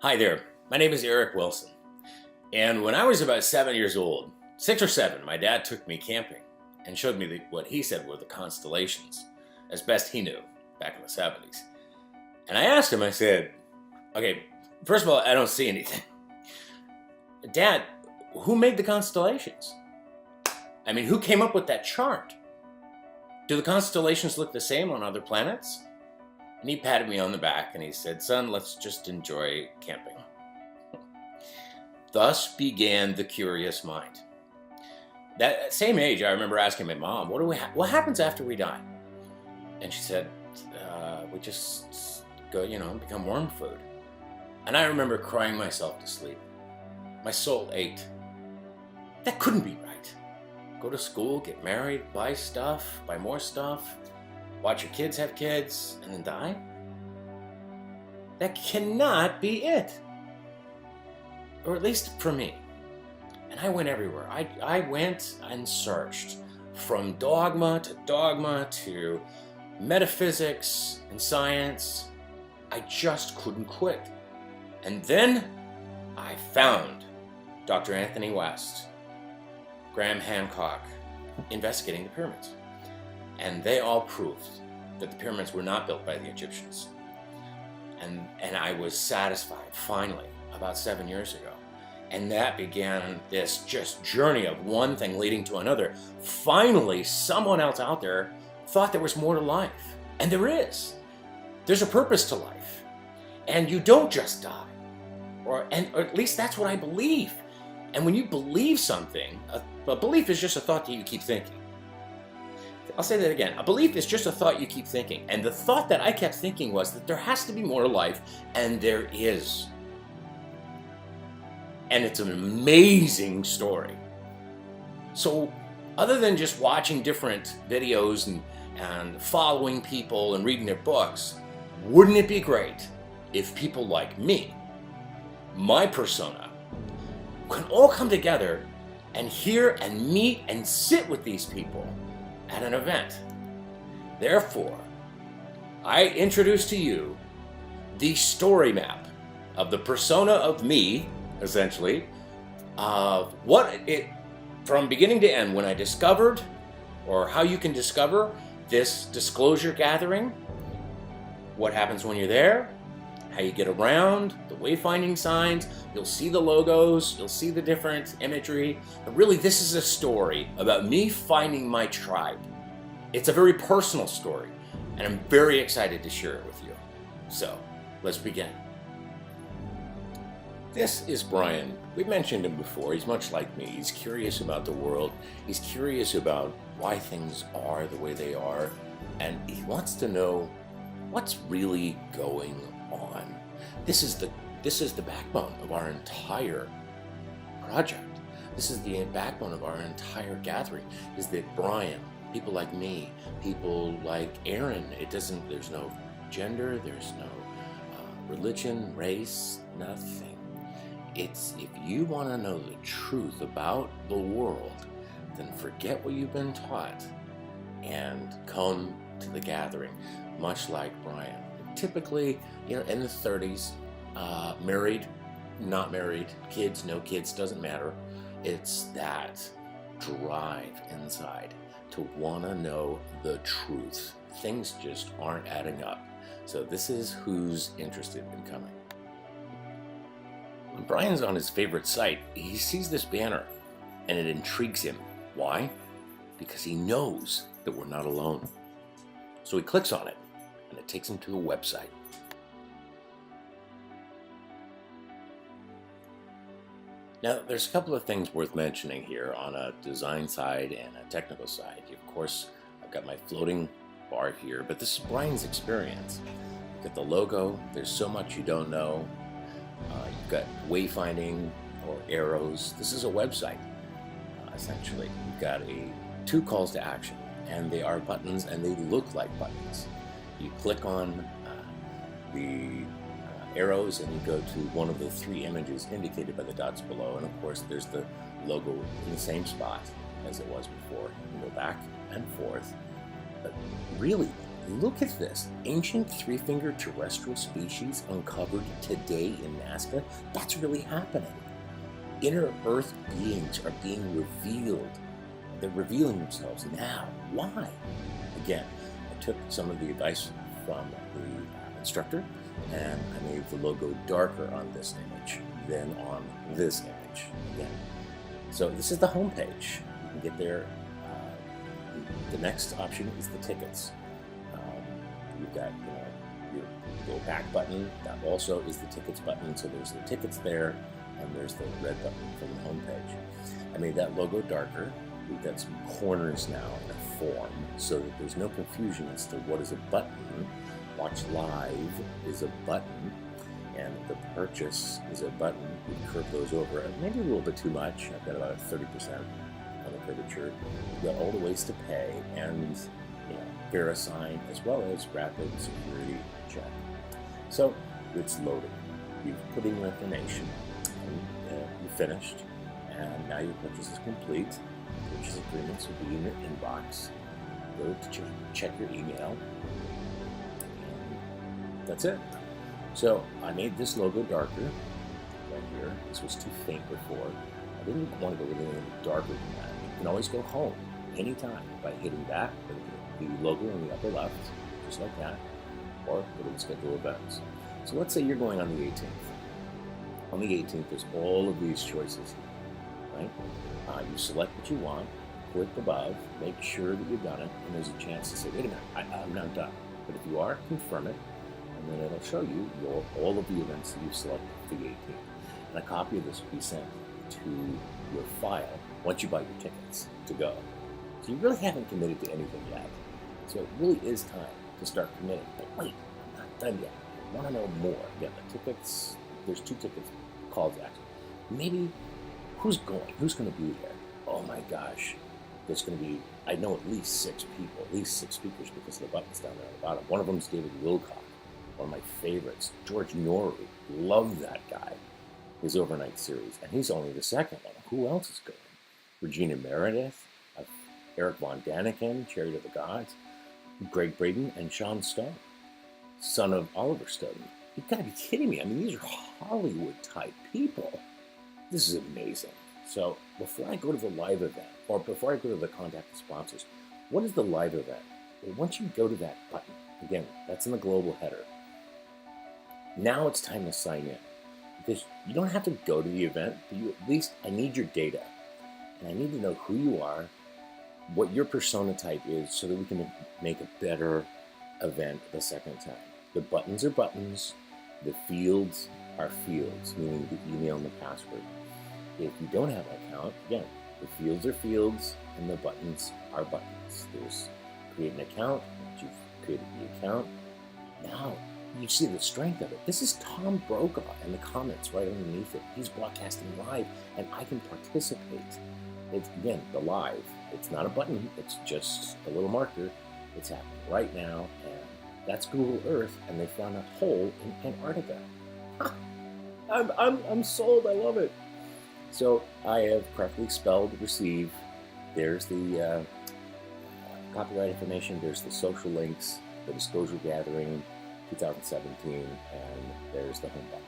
Hi there, my name is Eric Wilson, and when I was about 7 years old, 6 or 7, my dad took me camping and showed me what he said were the constellations, as best he knew, back in the 70s. And I asked him, I said, okay, first of all, I don't see anything. Dad, who made the constellations? I mean, who came up with that chart? Do the constellations look the same on other planets? And he patted me on the back and he said, son, let's just enjoy camping. Thus began the curious mind. That same age, I remember asking my mom, what happens after we die? And she said, we just go, become worm food. And I remember crying myself to sleep. My soul ached. That couldn't be right. Go to school, get married, buy stuff, buy more stuff, watch your kids have kids, and then die? That cannot be it. Or at least for me. And I went everywhere. I went and searched from dogma to metaphysics and science. I just couldn't quit. And then I found Dr. Anthony West, Graham Hancock, investigating the pyramids. And they all proved that the pyramids were not built by the Egyptians. And I was satisfied, finally, about 7 years ago. And that began this just journey of one thing leading to another. Finally, someone else out there thought there was more to life. And there is. There's a purpose to life. And you don't just die. Or at least that's what I believe. And when you believe something, a belief is just a thought that you keep thinking. I'll say that again. A belief is just a thought you keep thinking. And the thought that I kept thinking was that there has to be more to life, and there is. And it's an amazing story. So other than just watching different videos and following people and reading their books, wouldn't it be great if people like me, my persona, can all come together and hear and meet and sit with these people at an event? Therefore, I introduce to you the story map of the persona of me, essentially, of what it, from beginning to end, when I discovered, or how you can discover this disclosure gathering, what happens when you're there, how you get around, the wayfinding signs, you'll see the logos, you'll see the different imagery. But really, this is a story about me finding my tribe. It's a very personal story, and I'm very excited to share it with you. So, let's begin. This is Brian. We've mentioned him before. He's much like me. He's curious about the world. He's curious about why things are the way they are, and he wants to know what's really going on. This is the backbone of our entire project. This is the backbone of our entire gathering, is that Brian, people like me, people like Aaron, there's no gender, there's no religion, race, nothing. It's, if you want to know the truth about the world, then forget what you've been taught and come to the gathering, much like Brian. Typically, in the 30s, married, not married, kids, no kids, doesn't matter. It's that drive inside to want to know the truth. Things just aren't adding up. So this is who's interested in coming. When Brian's on his favorite site, he sees this banner and it intrigues him. Why? Because he knows that we're not alone. So he clicks on it and it takes him to a website. Now, there's a couple of things worth mentioning here on a design side and a technical side. Of course, I've got my floating bar here, but this is Brian's experience. Look at the logo. There's so much you don't know. You've got wayfinding or arrows. This is a website, essentially. You've got two calls to action, and they are buttons, and they look like buttons. You click on the arrows and you go to one of the three images indicated by the dots below, and of course there's the logo in the same spot as it was before. You can go back and forth, but really Look at this. Ancient three-fingered terrestrial species uncovered today in Nazca. That's really happening. Inner Earth beings are being revealed. They're revealing themselves now. Why? Again, I took some of the advice from the instructor, and I made the logo darker on this image than on this image. Again. So this is the home page. You can get there. The next option is the tickets. You've got, your little back button. That also is the tickets button. So there's the tickets there, and there's the red button from the home page. I made that logo darker. We've got some corners now in a form so that there's no confusion as to what is a button. Watch Live is a button, and the purchase is a button. We curve those over maybe a little bit too much. I've got about 30% on the curvature. We've got all the ways to pay and VeriSign, as well as rapid security check. So it's loaded. You've put in your information, and you finished, and now your purchase is complete. Purchase agreements will be in your inbox. Go to check your email, and that's it. So I made this logo darker right here. This was too faint before. I didn't want to go with anything darker than that. You can always go home anytime by hitting that, the logo in the upper left, just like that, or go to the schedule events. So let's say you're going on the 18th. On the 18th, there's all of these choices, right? You select what you want, click above, make sure that you've done it, and there's a chance to say, wait a minute, I'm not done. But if you are, confirm it, and then it'll show you all of the events that you've selected for the 18th. And a copy of this will be sent to your file once you buy your tickets to go. So you really haven't committed to anything yet. So it really is time to start committing. But wait, I'm not done yet. I want to know more. Again, the tickets, there's 2 tickets, call to action. Maybe who's going? Who's going to be there? Oh my gosh. There's going to be, I know at least 6 people, at least 6 speakers because of the buttons down there at the bottom. One of them is David Wilcock, one of my favorites. George Norrie, love that guy. His overnight series. And he's only the second one. Who else is going? Regina Meredith, Eric Von Daniken, Chariot of the Gods, Greg Braden, and Sean Stone, son of Oliver Stone. You've got to be kidding me. I mean, these are Hollywood-type people. This is amazing. So before I go to the live event, or before I go to the contact the sponsors, what is the live event? Well, once you go to that button, again, that's in the global header. Now it's time to sign in. Because you don't have to go to the event, but you at least, I need your data. And I need to know who you are, what your persona type is, so that we can make a better event the second time. The buttons are buttons, the fields are fields, meaning the email and the password. If you don't have an account, again, the fields are fields and the buttons are buttons. There's create an account, once you've created the account, now you see the strength of it. This is Tom Brokaw in the comments right underneath it. He's broadcasting live and I can participate. It's, again, the live. It's not a button, it's just a little marker. It's happening right now, and that's Google Earth, and they found a hole in Antarctica. I'm sold, I love it. So I have correctly spelled receive. There's the copyright information, there's the social links, the disclosure gathering, 2017, and there's the home button.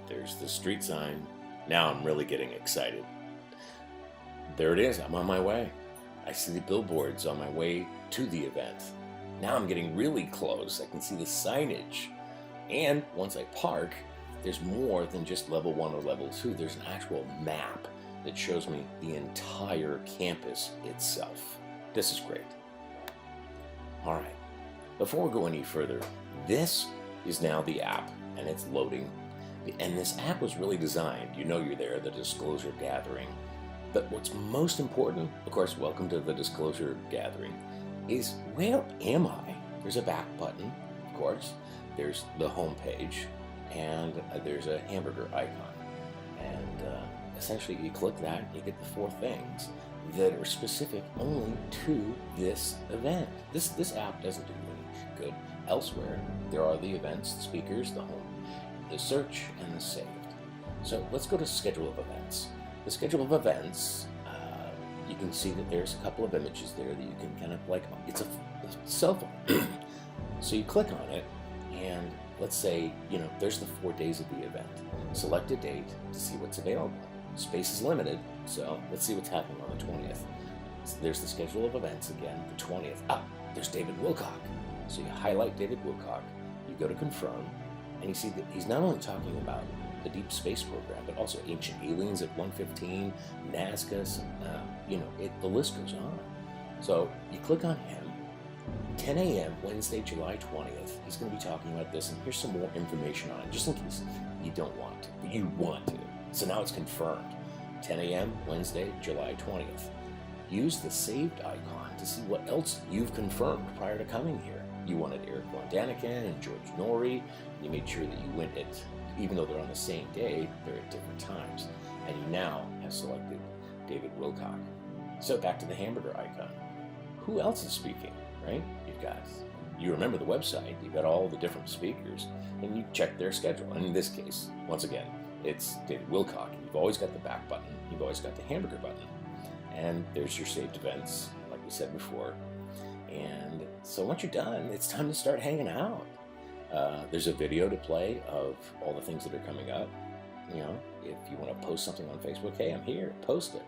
There's the street sign. Now I'm really getting excited. There it is, I'm on my way. I see the billboards on my way to the event. Now I'm getting really close. I can see the signage. And once I park, there's more than just level 1 or level 2. There's an actual map that shows me the entire campus itself. This is great. All right, before we go any further, this is now the app, and it's loading. And this app was really designed, you know you're there, the disclosure gathering. But what's most important, of course, welcome to the disclosure gathering, is where am I? There's a back button, of course. There's the home page, and there's a hamburger icon. And essentially you click that, you get the 4 things that are specific only to this event. This app doesn't do any good elsewhere. There are the events, the speakers, the home, the search, and the saved. So let's go to schedule of events. The schedule of events, you can see that there's a couple of images there that you can kind of like, it's a cell phone. So you click on it, and let's say, there's the 4 days of the event. Select a date to see what's available. Space is limited, so let's see what's happening on the 20th. So there's the schedule of events again, the 20th. There's David Wilcock. So you highlight David Wilcock, you go to confirm, and you see that he's not only talking about the Deep Space Program, but also Ancient Aliens at 1:15, Nazca, the list goes on. So you click on him, 10 a.m. Wednesday, July 20th. He's going to be talking about this, and here's some more information on it, just in case you don't want to, but you want to. So now it's confirmed. 10 a.m. Wednesday, July 20th. Use the saved icon to see what else you've confirmed prior to coming here. You wanted Eric Von Daniken and George Norrie. You made sure that you went at, even though they're on the same day, they're at different times. And you now have selected David Wilcock. So back to the hamburger icon. Who else is speaking, right? You remember the website, you've got all the different speakers, and you check their schedule. And in this case, once again, it's David Wilcock. You've always got the back button, you've always got the hamburger button. And there's your saved events, like we said before. And so once you're done, it's time to start hanging out. There's a video to play of all the things that are coming up. If you want to post something on Facebook, hey, I'm here, post it.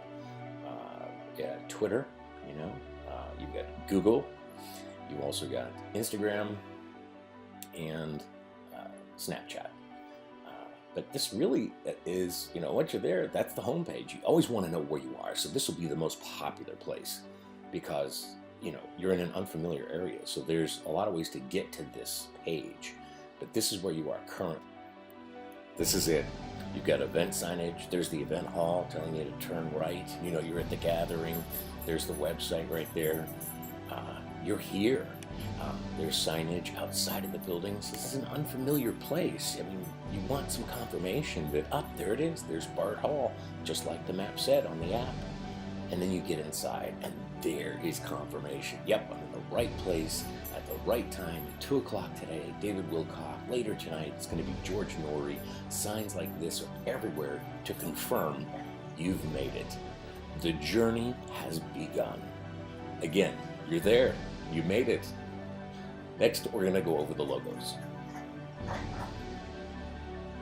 Twitter, you've got Google. You've also got Instagram and Snapchat. But this really is, once you're there, that's the homepage. You always want to know where you are. So this will be the most popular place because, you're in an unfamiliar area. So there's a lot of ways to get to this page. But this is where you are currently. This is it. You've got event signage. There's the event hall telling you to turn right. You're at the gathering. There's the website right there. You're here. There's signage outside of the buildings. This is an unfamiliar place. You want some confirmation that, there it is. There's Bart Hall, just like the map said on the app. And then you get inside, and there is confirmation. Yep, I'm in the right place at the right time. At 2 o'clock today, David Wilcock. Later tonight, it's going to be George Norrie. Signs like this are everywhere to confirm you've made it. The journey has begun. Again, you're there. You made it. Next, we're going to go over the logos.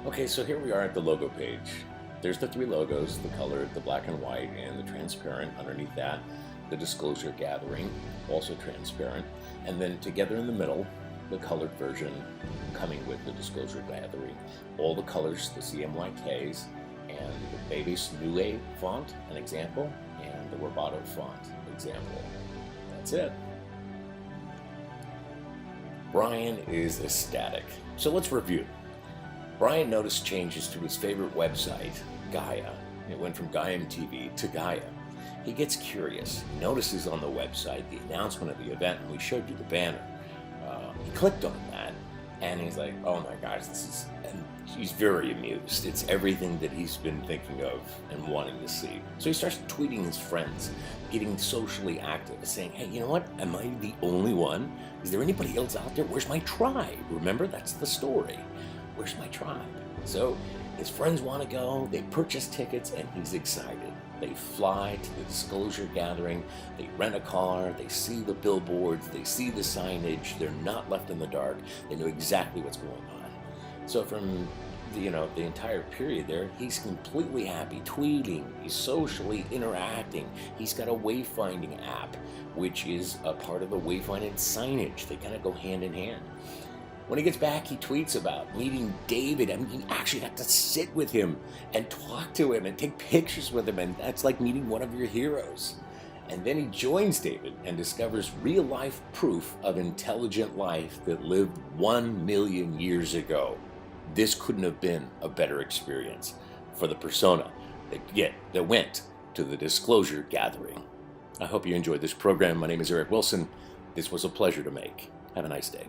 Okay, so here we are at the logo page. There's the 3 logos, the colored, the black and white, and the transparent. Underneath that, the Disclosure Gathering, also transparent. And then together in the middle, the colored version coming with the Disclosure Gathering. All the colors, the CMYKs, and the Baby's Nue font, an example, and the Roboto font, example. That's it. Brian is ecstatic. So let's review. Brian noticed changes to his favorite website, Gaia. It went from Gaia TV to Gaia. He gets curious, notices on the website the announcement of the event, and we showed you the banner. He clicked on that, and he's like, oh my gosh, and he's very amused. It's everything that he's been thinking of and wanting to see. So he starts tweeting his friends, getting socially active, saying, hey, you know what? Am I the only one? Is there anybody else out there? Where's my tribe? Remember, that's the story. Where's my tribe? So his friends want to go, they purchase tickets, and he's excited. They fly to the Disclosure Gathering, they rent a car, they see the billboards, they see the signage, they're not left in the dark, they know exactly what's going on. So from the entire period there, he's completely happy, tweeting, he's socially interacting. He's got a wayfinding app, which is a part of the wayfinding signage. They kind of go hand in hand. When he gets back, he tweets about meeting David. You actually have to sit with him and talk to him and take pictures with him, and that's like meeting one of your heroes. And then he joins David and discovers real-life proof of intelligent life that lived 1 million years ago. This couldn't have been a better experience for the persona that went to the Disclosure Gathering. I hope you enjoyed this program. My name is Eric Wilson. This was a pleasure to make. Have a nice day.